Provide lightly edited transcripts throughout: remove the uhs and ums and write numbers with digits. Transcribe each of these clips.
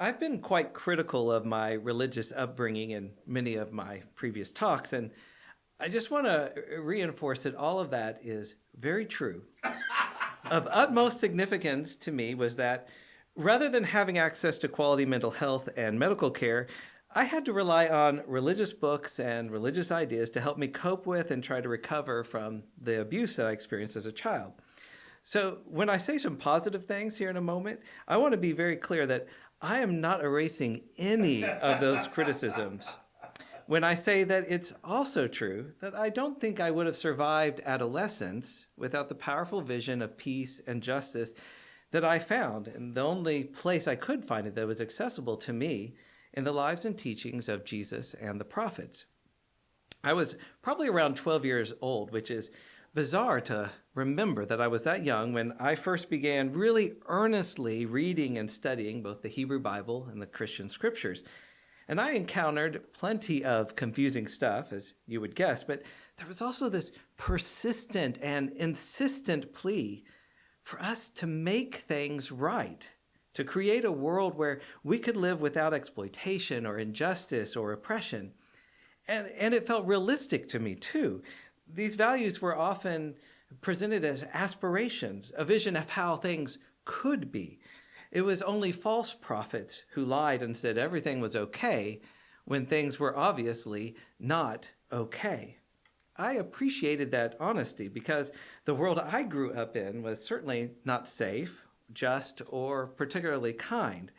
I've been quite critical of my religious upbringing in many of my previous talks, and I just want to reinforce that all of that is very true. Of utmost significance to me was that rather than having access to quality mental health and medical care, I had to rely on religious books and religious ideas to help me cope with and try to recover from the abuse that I experienced as a child. So when I say some positive things here in a moment, I want to be very clear that I am not erasing any of those criticisms. When I say that it's also true that I don't think I would have survived adolescence without the powerful vision of peace and justice that I found, and the only place I could find it that was accessible to me in the lives and teachings of Jesus and the prophets. I was probably around 12 years old, which is bizarre to remember that I was that young when I first began really earnestly reading and studying both the Hebrew Bible and the Christian scriptures. And I encountered plenty of confusing stuff, as you would guess, but there was also this persistent and insistent plea for us to make things right, to create a world where we could live without exploitation or injustice or oppression. And it felt realistic to me, too. These values were often presented as aspirations, a vision of how things could be. It was only false prophets who lied and said everything was okay when things were obviously not okay. I appreciated that honesty because the world I grew up in was certainly not safe, just, or particularly kind,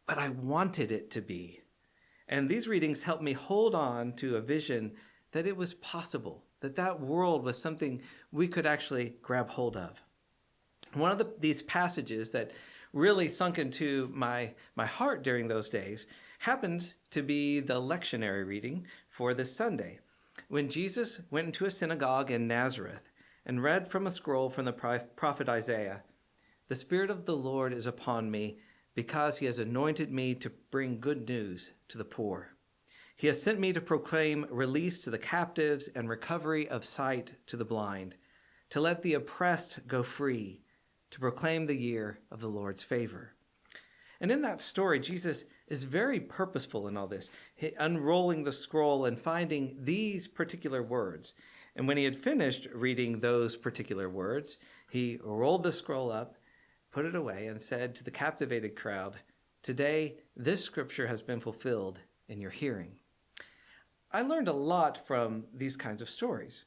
but I wanted it to be. And these readings helped me hold on to a vision that it was possible, that world was something we could actually grab hold of. One of these passages that really sunk into my heart during those days happens to be the lectionary reading for this Sunday, when Jesus went into a synagogue in Nazareth and read from a scroll from the prophet Isaiah, "The Spirit of the Lord is upon me, because he has anointed me to bring good news to the poor. He has sent me to proclaim release to the captives and recovery of sight to the blind, to let the oppressed go free, to proclaim the year of the Lord's favor." And in that story, Jesus is very purposeful in all this, unrolling the scroll and finding these particular words. And when he had finished reading those particular words, he rolled the scroll up, put it away, and said to the captivated crowd, "Today, this scripture has been fulfilled in your hearing." I learned a lot from these kinds of stories.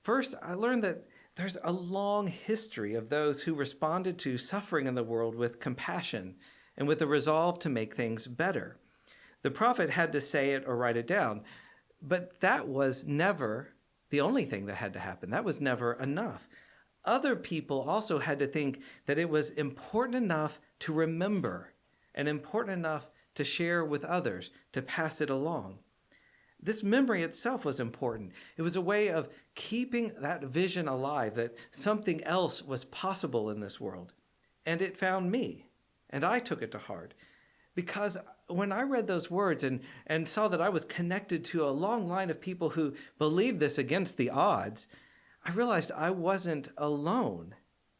First, I learned that there's a long history of those who responded to suffering in the world with compassion and with the resolve to make things better. The prophet had to say it or write it down, but that was never the only thing that had to happen. That was never enough. Other people also had to think that it was important enough to remember and important enough to share with others, to pass it along. This memory itself was important. It was a way of keeping that vision alive, that something else was possible in this world. And it found me, and I took it to heart. Because when I read those words and saw that I was connected to a long line of people who believed this against the odds, I realized I wasn't alone,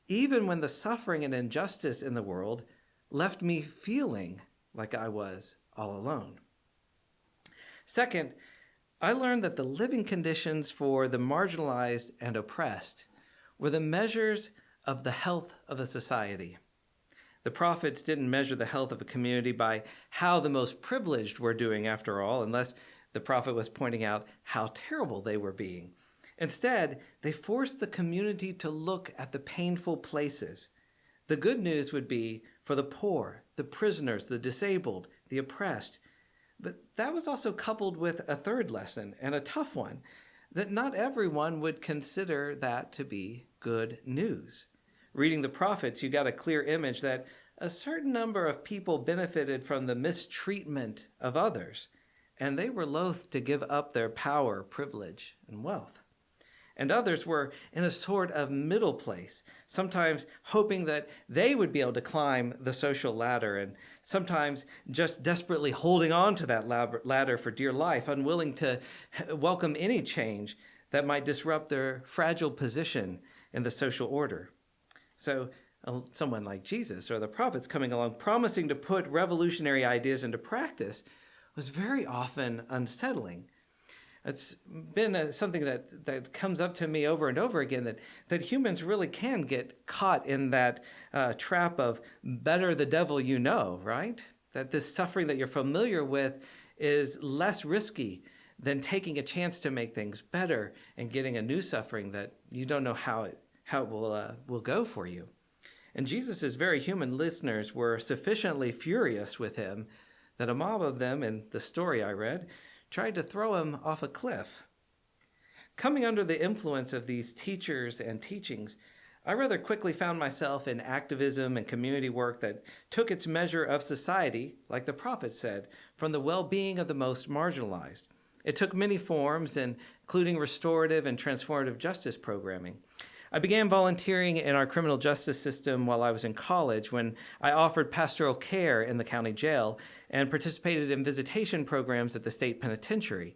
even when the suffering and injustice in the world left me feeling like I was all alone. Second, I learned that the living conditions for the marginalized and oppressed were the measures of the health of a society. The prophets didn't measure the health of a community by how the most privileged were doing, after all, unless the prophet was pointing out how terrible they were being. Instead, they forced the community to look at the painful places. The good news would be for the poor, the prisoners, the disabled, the oppressed. But that was also coupled with a third lesson, and a tough one, that not everyone would consider that to be good news. Reading the prophets, you got a clear image that a certain number of people benefited from the mistreatment of others, and they were loath to give up their power, privilege, and wealth. And others were in a sort of middle place, sometimes hoping that they would be able to climb the social ladder, and sometimes just desperately holding on to that ladder for dear life, unwilling to welcome any change that might disrupt their fragile position in the social order. So someone like Jesus or the prophets coming along promising to put revolutionary ideas into practice was very often unsettling. It's been something that comes up to me over and over again, that humans really can get caught in that trap of better the devil you know, right? That this suffering that you're familiar with is less risky than taking a chance to make things better and getting a new suffering that you don't know how it will go for you. And Jesus' very human listeners were sufficiently furious with him that a mob of them, in the story I read, tried to throw him off a cliff. Coming under the influence of these teachers and teachings, I rather quickly found myself in activism and community work that took its measure of society, like the prophet said, from the well-being of the most marginalized. It took many forms, including restorative and transformative justice programming. I began volunteering in our criminal justice system while I was in college when I offered pastoral care in the county jail and participated in visitation programs at the state penitentiary.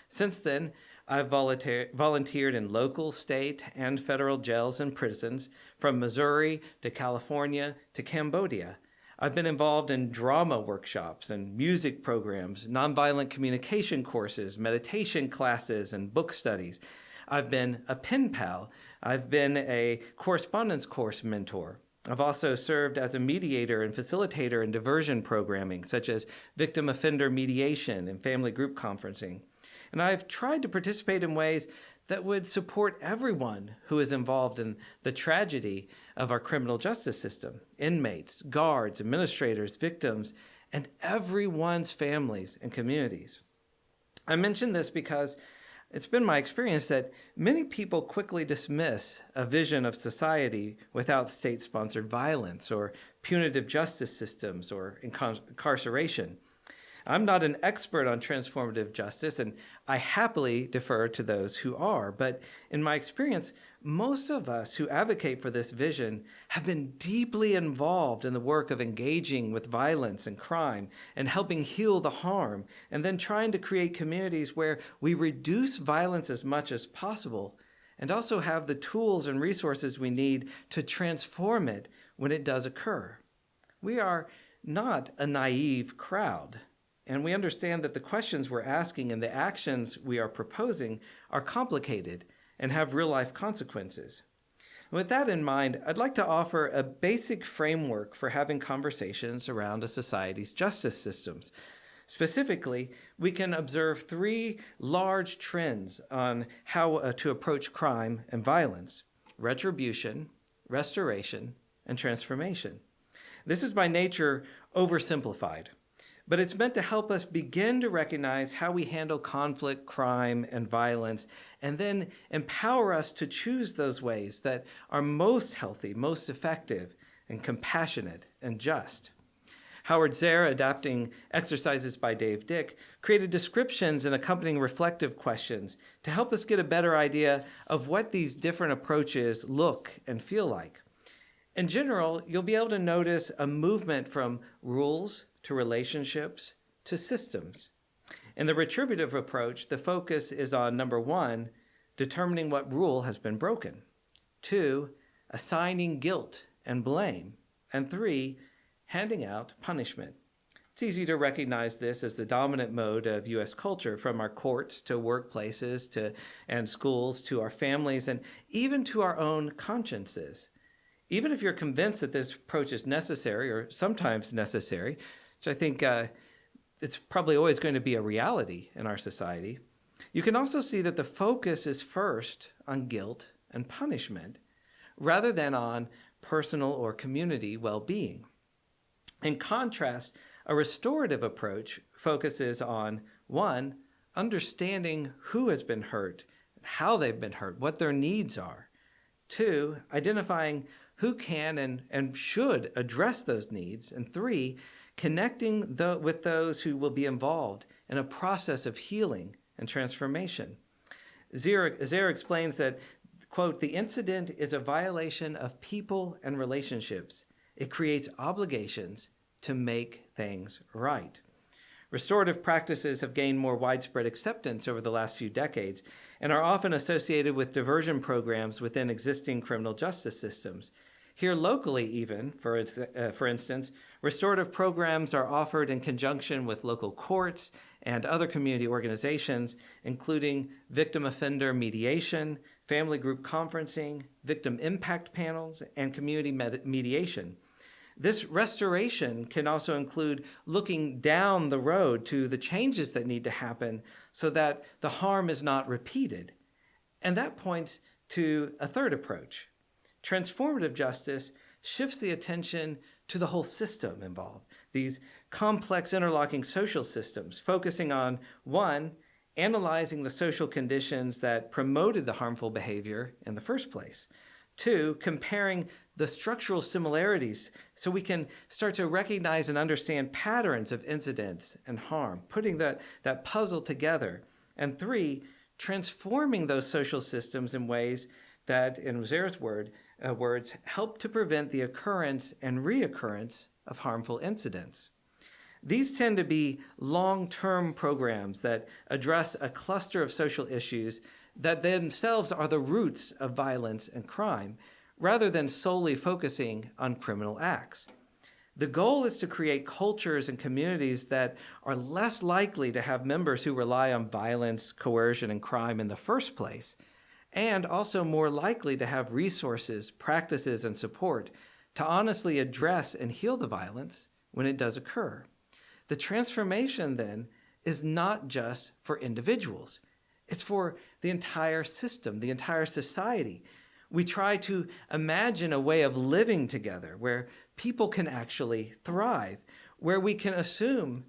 Since then, I've volunteered in local, state, and federal jails and prisons, from Missouri to California to Cambodia. I've been involved in drama workshops and music programs, nonviolent communication courses, meditation classes, and book studies. I've been a pen pal. I've been a correspondence course mentor. I've also served as a mediator and facilitator in diversion programming, such as victim offender mediation and family group conferencing. And I've tried to participate in ways that would support everyone who is involved in the tragedy of our criminal justice system: inmates, guards, administrators, victims, and everyone's families and communities. I mention this because it's been my experience that many people quickly dismiss a vision of society without state-sponsored violence or punitive justice systems or incarceration. I'm not an expert on transformative justice, and I happily defer to those who are. But in my experience, most of us who advocate for this vision have been deeply involved in the work of engaging with violence and crime and helping heal the harm, and then trying to create communities where we reduce violence as much as possible and also have the tools and resources we need to transform it when it does occur. We are not a naive crowd. And we understand that the questions we're asking and the actions we are proposing are complicated and have real-life consequences. With that in mind, I'd like to offer a basic framework for having conversations around a society's justice systems. Specifically, we can observe three large trends on how to approach crime and violence: retribution, restoration, and transformation. This is by nature oversimplified, but it's meant to help us begin to recognize how we handle conflict, crime, and violence, and then empower us to choose those ways that are most healthy, most effective, and compassionate and just. Howard Zehr, adapting exercises by Dave Dick, created descriptions and accompanying reflective questions to help us get a better idea of what these different approaches look and feel like. In general, you'll be able to notice a movement from rules to relationships to systems. In the retributive approach, the focus is on, number one, determining what rule has been broken; two, assigning guilt and blame; and three, handing out punishment. It's easy to recognize this as the dominant mode of U.S. culture, from our courts to workplaces and schools to our families and even to our own consciences. Even if you're convinced that this approach is necessary, or sometimes necessary, which I think it's probably always going to be a reality in our society, you can also see that the focus is first on guilt and punishment rather than on personal or community well-being. In contrast, a restorative approach focuses on, one, understanding who has been hurt, how they've been hurt, what their needs are; two, identifying who can and should address those needs; and three, connecting with those who will be involved in a process of healing and transformation. Zehr explains that, quote, "The incident is a violation of people and relationships. It creates obligations to make things right." Restorative practices have gained more widespread acceptance over the last few decades and are often associated with diversion programs within existing criminal justice systems. Here locally even, for instance, restorative programs are offered in conjunction with local courts and other community organizations, including victim offender mediation, family group conferencing, victim impact panels, and community mediation. This restoration can also include looking down the road to the changes that need to happen so that the harm is not repeated. And that points to a third approach. Transformative justice shifts the attention to the whole system involved, these complex interlocking social systems, focusing on, one, analyzing the social conditions that promoted the harmful behavior in the first place. Two, comparing the structural similarities so we can start to recognize and understand patterns of incidents and harm, putting that puzzle together. And three, transforming those social systems in ways that, in Zehr's words, help to prevent the occurrence and reoccurrence of harmful incidents. These tend to be long-term programs that address a cluster of social issues that themselves are the roots of violence and crime, rather than solely focusing on criminal acts. The goal is to create cultures and communities that are less likely to have members who rely on violence, coercion, and crime in the first place, and also more likely to have resources, practices, and support to honestly address and heal the violence when it does occur. The transformation, then, is not just for individuals. It's for the entire system, the entire society. We try to imagine a way of living together where people can actually thrive, where we can assume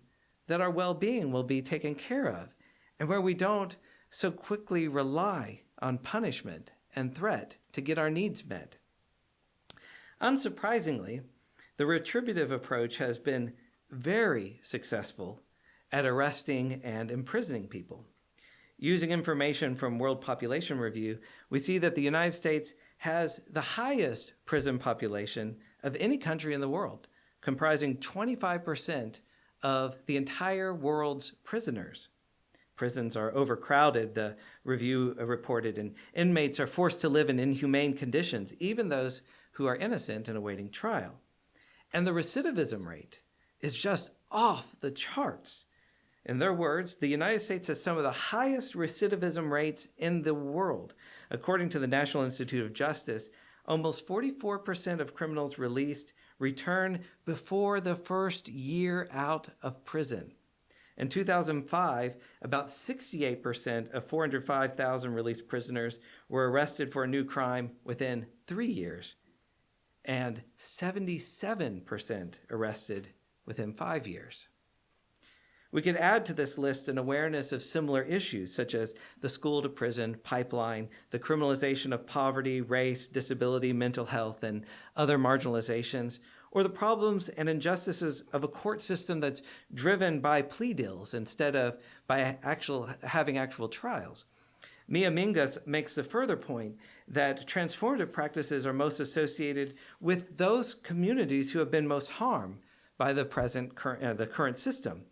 that our well-being will be taken care of, and where we don't so quickly rely on punishment and threat to get our needs met. Unsurprisingly, the retributive approach has been very successful at arresting and imprisoning people. Using information from World Population Review, we see that the United States has the highest prison population of any country in the world, comprising 25% of the entire world's prisoners. Prisons are overcrowded, the review reported, and inmates are forced to live in inhumane conditions, even those who are innocent and awaiting trial. And the recidivism rate is just off the charts. In their words, the United States has some of the highest recidivism rates in the world. According to the National Institute of Justice, almost 44% of criminals released return before the first year out of prison. In 2005, about 68% of 405,000 released prisoners were arrested for a new crime within 3 years, and 77% arrested within 5 years. We could add to this list an awareness of similar issues such as the school-to-prison pipeline, the criminalization of poverty, race, disability, mental health, and other marginalizations, or the problems and injustices of a court system that's driven by plea deals instead of by having actual trials. Mia Mingus makes the further point that transformative practices are most associated with those communities who have been most harmed by the current system.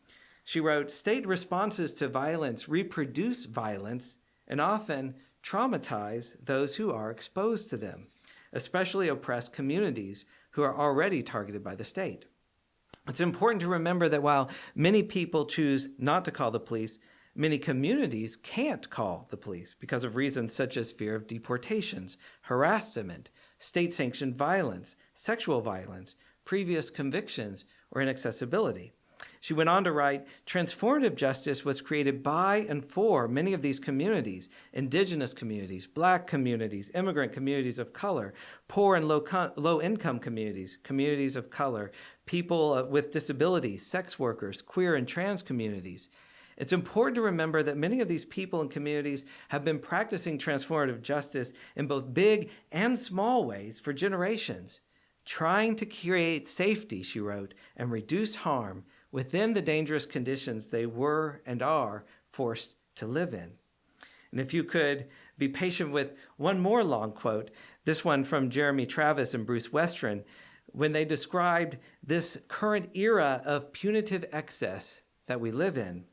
She wrote, "State responses to violence reproduce violence and often traumatize those who are exposed to them, especially oppressed communities who are already targeted by the state." It's important to remember that while many people choose not to call the police, many communities can't call the police because of reasons such as fear of deportations, harassment, state-sanctioned violence, sexual violence, previous convictions, or inaccessibility. She went on to write, "Transformative justice was created by and for many of these communities, indigenous communities, Black communities, immigrant communities of color, poor and low-income communities, communities of color, people with disabilities, sex workers, queer and trans communities." It's important to remember that many of these people and communities have been practicing transformative justice in both big and small ways for generations, trying to create safety, she wrote, and reduce harm within the dangerous conditions they were and are forced to live in. And if you could be patient with one more long quote, this one from Jeremy Travis and Bruce Westron, when they described this current era of punitive excess that we live in.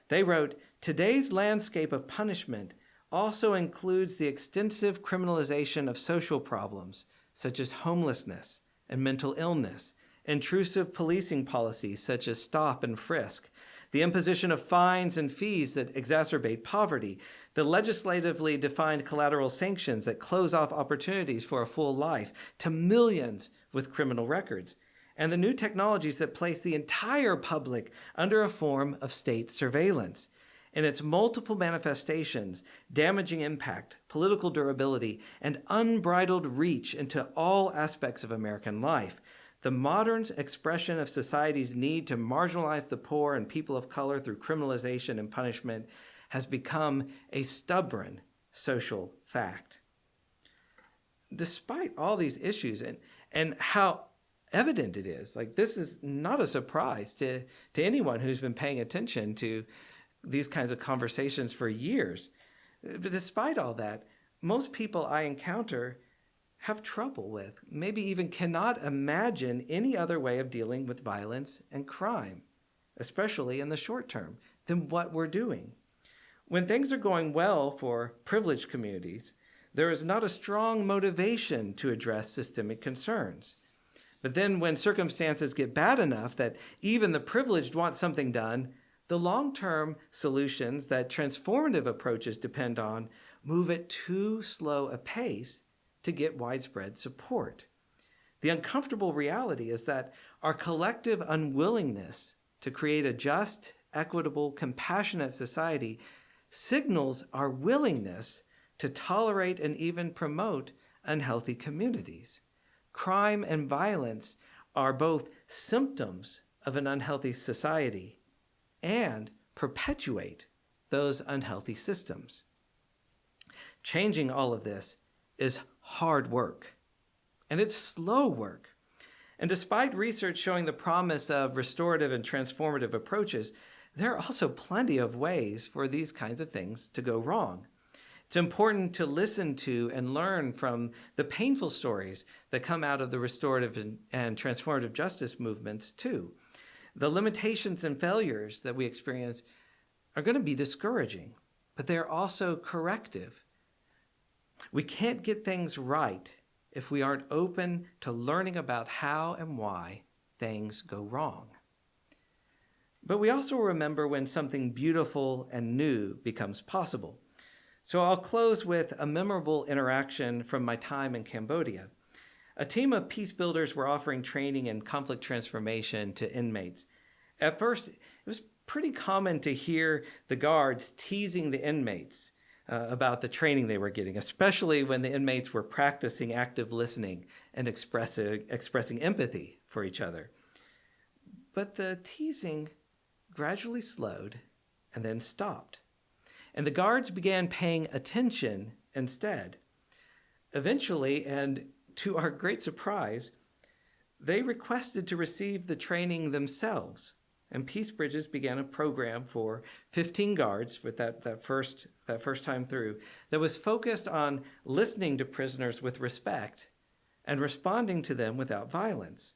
They wrote, "Today's landscape of punishment also includes the extensive criminalization of social problems, such as homelessness and mental illness, intrusive policing policies such as stop and frisk, the imposition of fines and fees that exacerbate poverty, the legislatively defined collateral sanctions that close off opportunities for a full life to millions with criminal records, and the new technologies that place the entire public under a form of state surveillance. In its multiple manifestations, damaging impact, political durability, and unbridled reach into all aspects of American life, the modern expression of society's need to marginalize the poor and people of color through criminalization and punishment has become a stubborn social fact. Despite all these issues and how evident it is, like this is not a surprise to anyone who's been paying attention to these kinds of conversations for years. But despite all that, most people I encounter have trouble with, maybe even cannot imagine any other way of dealing with violence and crime, especially in the short term, than what we're doing. When things are going well for privileged communities, there is not a strong motivation to address systemic concerns. But then when circumstances get bad enough that even the privileged want something done, the long-term solutions that transformative approaches depend on move at too slow a pace to get widespread support. The uncomfortable reality is that our collective unwillingness to create a just, equitable, compassionate society signals our willingness to tolerate and even promote unhealthy communities. Crime and violence are both symptoms of an unhealthy society and perpetuate those unhealthy systems. Changing all of this is hard work, and it's slow work. And despite research showing the promise of restorative and transformative approaches, there are also plenty of ways for these kinds of things to go wrong. It's important to listen to and learn from the painful stories that come out of the restorative and transformative justice movements too. The limitations and failures that we experience are going to be discouraging, but they're also corrective. We can't get things right if we aren't open to learning about how and why things go wrong. But we also remember when something beautiful and new becomes possible. So I'll close with a memorable interaction from my time in Cambodia. A team of peace builders were offering training in conflict transformation to inmates. At first, it was pretty common to hear the guards teasing the inmates about the training they were getting, especially when the inmates were practicing active listening and expressing empathy for each other. But the teasing gradually slowed and then stopped, and the guards began paying attention instead. Eventually, and to our great surprise, they requested to receive the training themselves, and Peace Bridges began a program for 15 guards with that first time through that was focused on listening to prisoners with respect and responding to them without violence.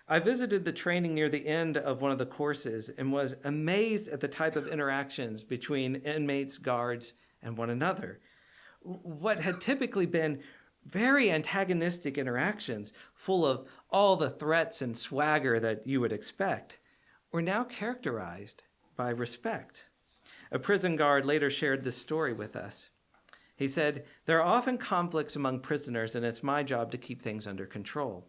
I visited the training near the end of one of the courses and was amazed at the type of interactions between inmates, guards, and one another. What had typically been very antagonistic interactions, full of all the threats and swagger that you would expect, were now characterized by respect. A prison guard later shared this story with us. He said, "There are often conflicts among prisoners, and it's my job to keep things under control.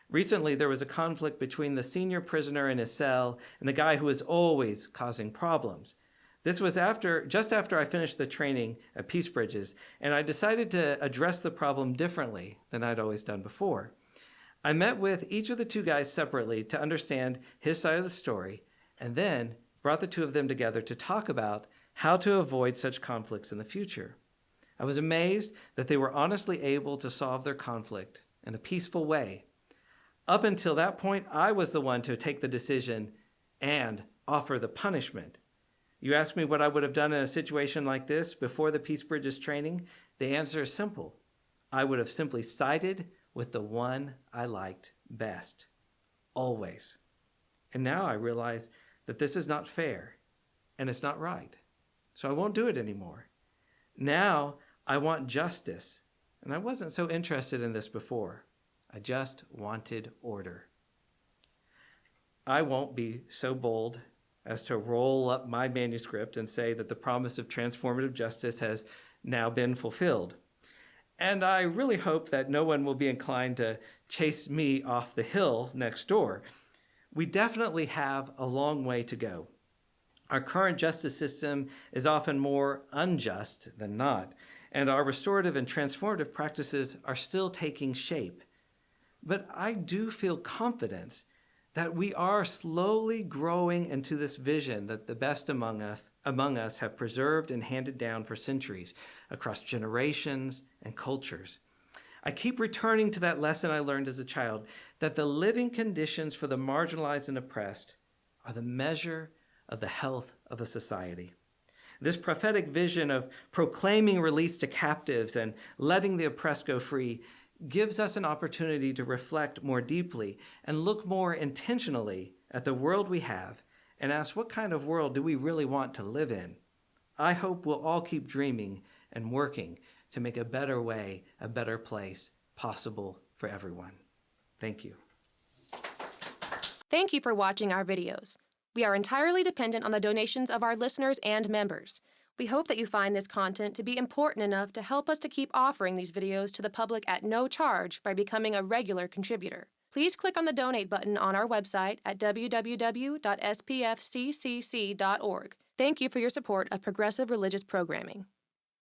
Recently, there was a conflict between the senior prisoner in his cell and the guy who was always causing problems. This was just after I finished the training at Peace Bridges, and I decided to address the problem differently than I'd always done before. I met with each of the two guys separately to understand his side of the story, and then brought the two of them together to talk about how to avoid such conflicts in the future. I was amazed that they were honestly able to solve their conflict in a peaceful way. Up until that point, I was the one to take the decision and offer the punishment. You ask me what I would have done in a situation like this before the Peace Bridges training? The answer is simple. I would have simply sided with the one I liked best, always. And now I realize that this is not fair and it's not right. So I won't do it anymore. Now I want justice, and I wasn't so interested in this before. I just wanted order. I won't be so bold as to roll up my manuscript and say that the promise of transformative justice has now been fulfilled. And I really hope that no one will be inclined to chase me off the hill next door. We definitely have a long way to go. Our current justice system is often more unjust than not, and our restorative and transformative practices are still taking shape. But I do feel confidence that we are slowly growing into this vision that the best among us have preserved and handed down for centuries across generations and cultures. I keep returning to that lesson I learned as a child, that the living conditions for the marginalized and oppressed are the measure of the health of a society. This prophetic vision of proclaiming release to captives and letting the oppressed go free gives us an opportunity to reflect more deeply and look more intentionally at the world we have and ask, what kind of world do we really want to live in? I hope we'll all keep dreaming and working to make a better way, a better place possible for everyone. Thank you. Thank you for watching our videos. We are entirely dependent on the donations of our listeners and members. We hope that you find this content to be important enough to help us to keep offering these videos to the public at no charge by becoming a regular contributor. Please click on the donate button on our website at www.spfccc.org. Thank you for your support of progressive religious programming.